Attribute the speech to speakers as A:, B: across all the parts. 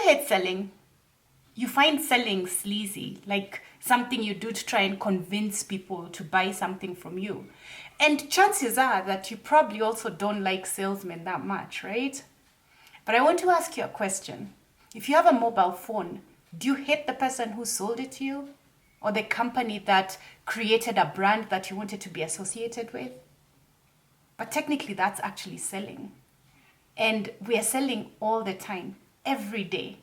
A: you hate selling? You find selling sleazy, like something you do to try and convince people to buy something from you. And chances are that you probably also don't like salesmen that much, right? But I want to ask you a question. If you have a mobile phone, do you hate the person who sold it to you? Or the company that created a brand that you wanted to be associated with? But technically, that's actually selling. And we are selling all the time, every day.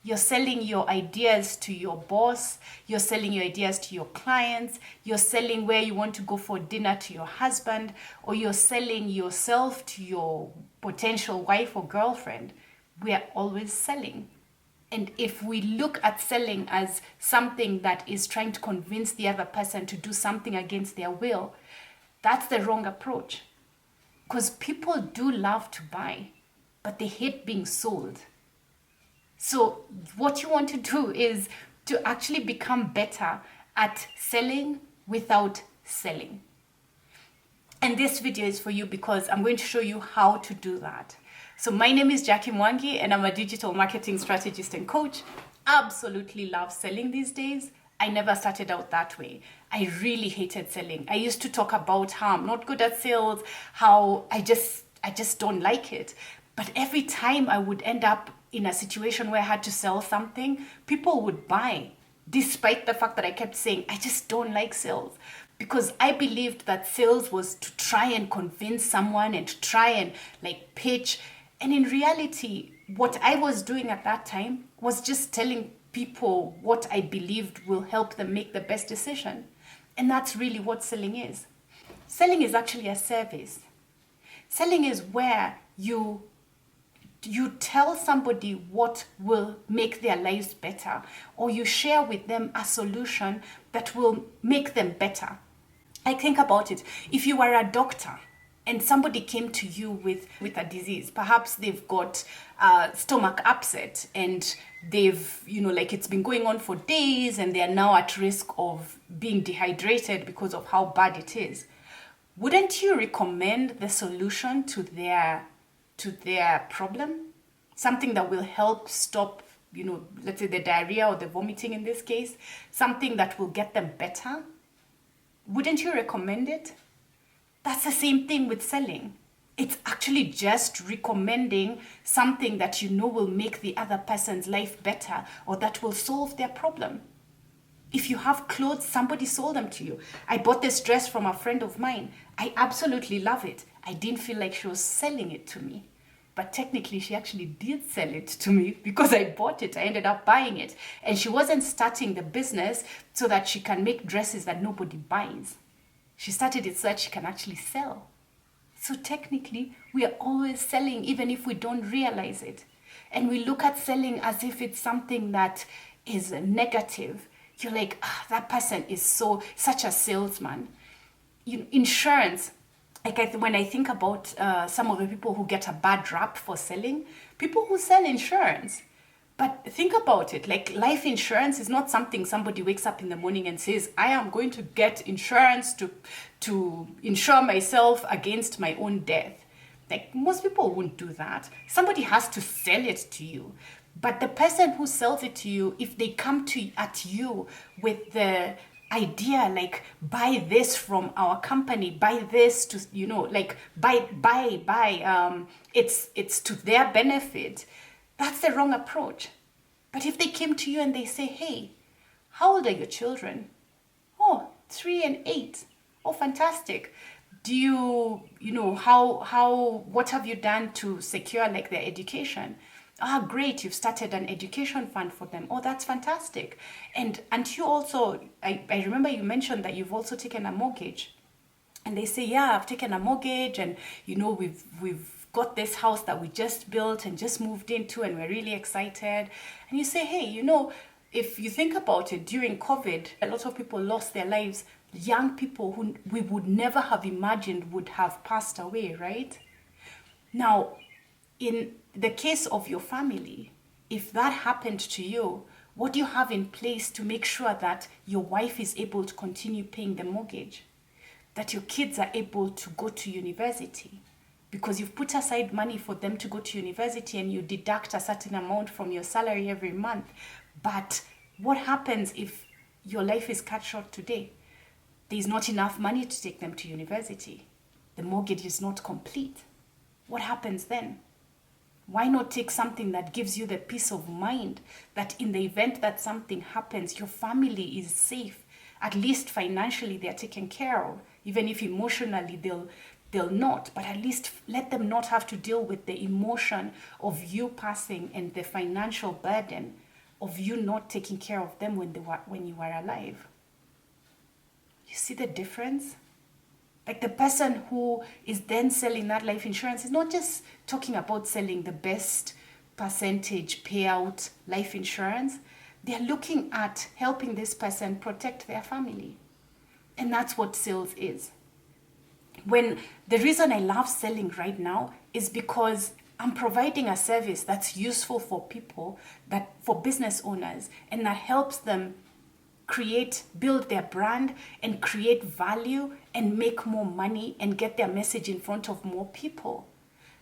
A: You're selling your ideas to your boss. You're selling your ideas to your clients. You're selling where you want to go for dinner to your husband, or you're selling yourself to your potential wife or girlfriend. We are always selling. And if we look at selling as something that is trying to convince the other person to do something against their will, that's the wrong approach. Because people do love to buy, but they hate being sold. So what you want to do is to actually become better at selling without selling. And this video is for you because I'm going to show you how to do that. So my name is Jacqui Mwangi and I'm a digital marketing strategist and coach. Absolutely love selling these days. I never started out that way. I really hated selling. I used to talk about how I'm not good at sales, how I just don't like it. But every time I would end up in a situation where I had to sell something, people would buy, despite the fact that I kept saying, I just don't like sales. Because I believed that sales was to try and convince someone and to try and pitch. And in reality, what I was doing at that time was just telling people what I believed will help them make the best decision. And that's really what selling is. Selling is actually a service. Selling is where you tell somebody what will make their lives better, or you share with them a solution that will make them better. Think about it. If you were a doctor and somebody came to you with a disease, perhaps they've got stomach upset and they've, it's been going on for days and they are now at risk of being dehydrated because of how bad it is. Wouldn't you recommend the solution to their problem? Something that will help stop, let's say the diarrhea or the vomiting in this case, something that will get them better? Wouldn't you recommend it? That's the same thing with selling. It's actually just recommending something that will make the other person's life better or that will solve their problem. If you have clothes, somebody sold them to you. I bought this dress from a friend of mine. I absolutely love it. I didn't feel like she was selling it to me. But technically, she actually did sell it to me because I bought it. I ended up buying it. And she wasn't starting the business so that she can make dresses that nobody buys. She started it so that she can actually sell. So technically, we are always selling even if we don't realize it. And we look at selling as if it's something that is negative. You're like, that person is such a salesman. Insurance. When I think about some of the people who get a bad rap for selling, people who sell insurance. But think about it, life insurance is not something somebody wakes up in the morning and says, I am going to get insurance to insure myself against my own death. Most people wouldn't do that. Somebody has to sell it to you. But the person who sells it to you, if they come at you with the idea buy this from our company, buy this to buy it's to their benefit, that's the wrong approach. But if they came to you and they say, hey, how old are your children? Oh, 3 and 8. Oh, fantastic. Do you what have you done to secure their education? Great, you've started an education fund for them. Oh, that's fantastic. And you also, I remember you mentioned that you've also taken a mortgage. And they say, yeah, I've taken a mortgage and, we've got this house that we just built and just moved into and we're really excited. And you say, hey, if you think about it, during COVID, a lot of people lost their lives. Young people who we would never have imagined would have passed away, right? Now, in the case of your family, if that happened to you, what do you have in place to make sure that your wife is able to continue paying the mortgage? That your kids are able to go to university? because you've put aside money for them to go to university and you deduct a certain amount from your salary every month. But what happens if your life is cut short today? There's not enough money to take them to university. The mortgage is not complete. What happens then? Why not take something that gives you the peace of mind that in the event that something happens, your family is safe? At least financially they're taken care of. Even if emotionally they'll not, but at least let them not have to deal with the emotion of you passing and the financial burden of you not taking care of them when you were alive. You see the difference? Like the person who is then selling that life insurance is not just talking about selling the best percentage payout life insurance. They're looking at helping this person protect their family. And that's what sales is. When the reason I love selling right now is because I'm providing a service that's useful for people, that for business owners, and that helps them build their brand and create value and make more money and get their message in front of more people.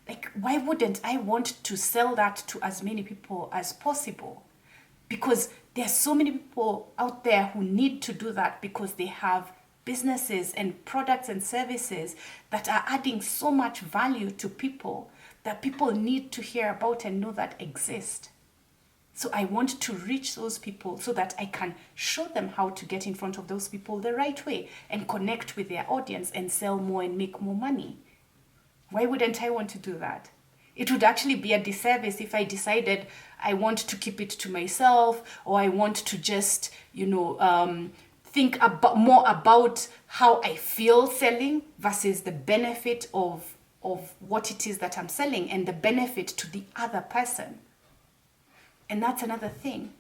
A: Like, why wouldn't I want to sell that to as many people as possible? Because there are so many people out there who need to do that because they have businesses and products and services that are adding so much value to people that people need to hear about and know that exist. So I want to reach those people so that I can show them how to get in front of those people the right way and connect with their audience and sell more and make more money. Why wouldn't I want to do that? It would actually be a disservice if I decided I want to keep it to myself, or I want to just, think more about how I feel selling versus the benefit of what it is that I'm selling and the benefit to the other person. And that's another thing.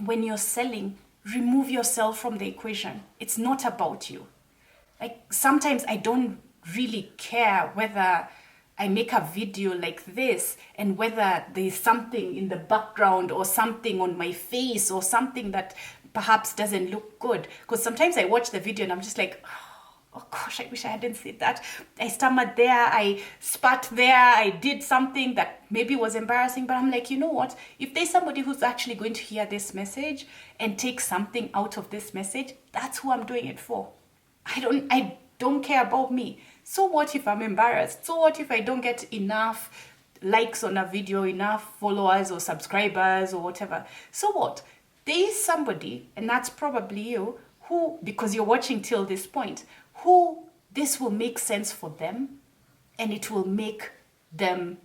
A: When you're selling, remove yourself from the equation. It's not about you. Like, sometimes I don't really care whether I make a video like this and whether there's something in the background or something on my face or something that perhaps doesn't look good. Because sometimes I watch the video and I'm just like, oh gosh, I wish I hadn't said that. I stammered there, I spat there, I did something that maybe was embarrassing, but I'm like, you know what? If there's somebody who's actually going to hear this message and take something out of this message, that's who I'm doing it for. I don't care about me. So what if I'm embarrassed? So what if I don't get enough likes on a video, enough followers or subscribers or whatever? So what? There is somebody, and that's probably you, who, because you're watching till this point, who this will make sense for them, and it will make them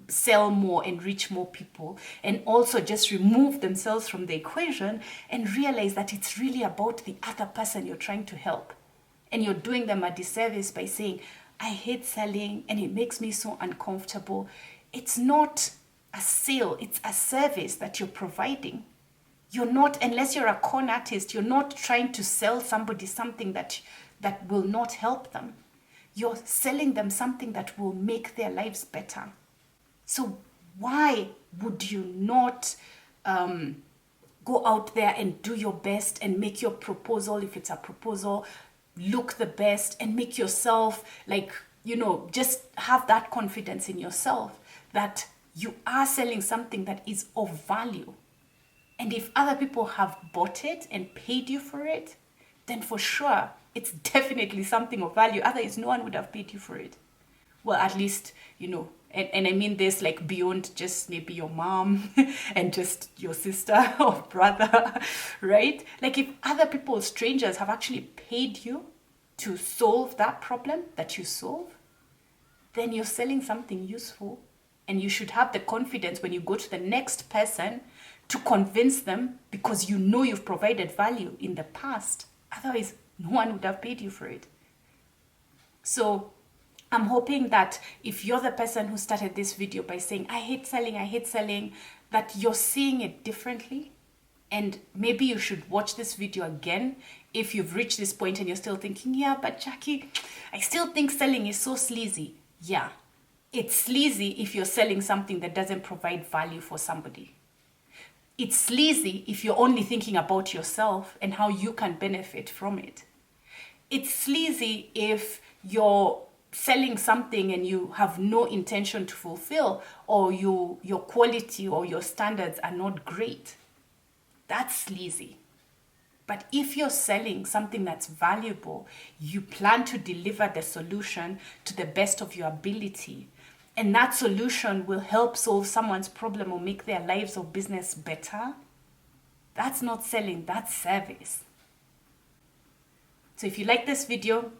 A: sell more and reach more people, and also just remove themselves from the equation and realize that it's really about the other person you're trying to help. And you're doing them a disservice by saying, I hate selling and it makes me so uncomfortable. It's not a sale, it's a service that you're providing. You're not, unless you're a con artist, you're not trying to sell somebody something that will not help them. You're selling them something that will make their lives better. So why would you not go out there and do your best and make your proposal, if it's a proposal, look the best and make yourself just have that confidence in yourself that you are selling something that is of value. And if other people have bought it and paid you for it, then for sure, it's definitely something of value. Otherwise, no one would have paid you for it. Well, at least, and I mean this like beyond just maybe your mom and just your sister or brother, right? Like if other people, strangers, have actually paid you to solve that problem that you solve, then you're selling something useful. And you should have the confidence when you go to the next person to convince them, because you know you've provided value in the past. Otherwise, no one would have paid you for it. So I'm hoping that if you're the person who started this video by saying, I hate selling, that you're seeing it differently. And maybe you should watch this video again if you've reached this point and you're still thinking, yeah, but Jacqui, I still think selling is so sleazy. Yeah, it's sleazy if you're selling something that doesn't provide value for somebody. It's sleazy if you're only thinking about yourself and how you can benefit from it. It's sleazy if you're selling something and you have no intention to fulfill, or your quality or your standards are not great, that's sleazy. But if you're selling something that's valuable, you plan to deliver the solution to the best of your ability, and that solution will help solve someone's problem or make their lives or business better, that's not selling, that's service. So if you like this video,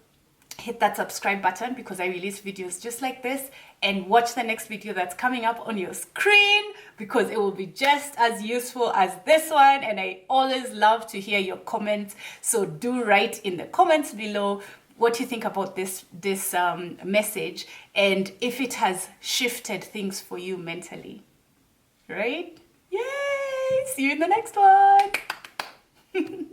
A: hit that subscribe button, because I release videos just like this, and watch the next video that's coming up on your screen, because it will be just as useful as this one. And I always love to hear your comments, so do write in the comments below what you think about this message, and if it has shifted things for you mentally, right? Yay! See you in the next one.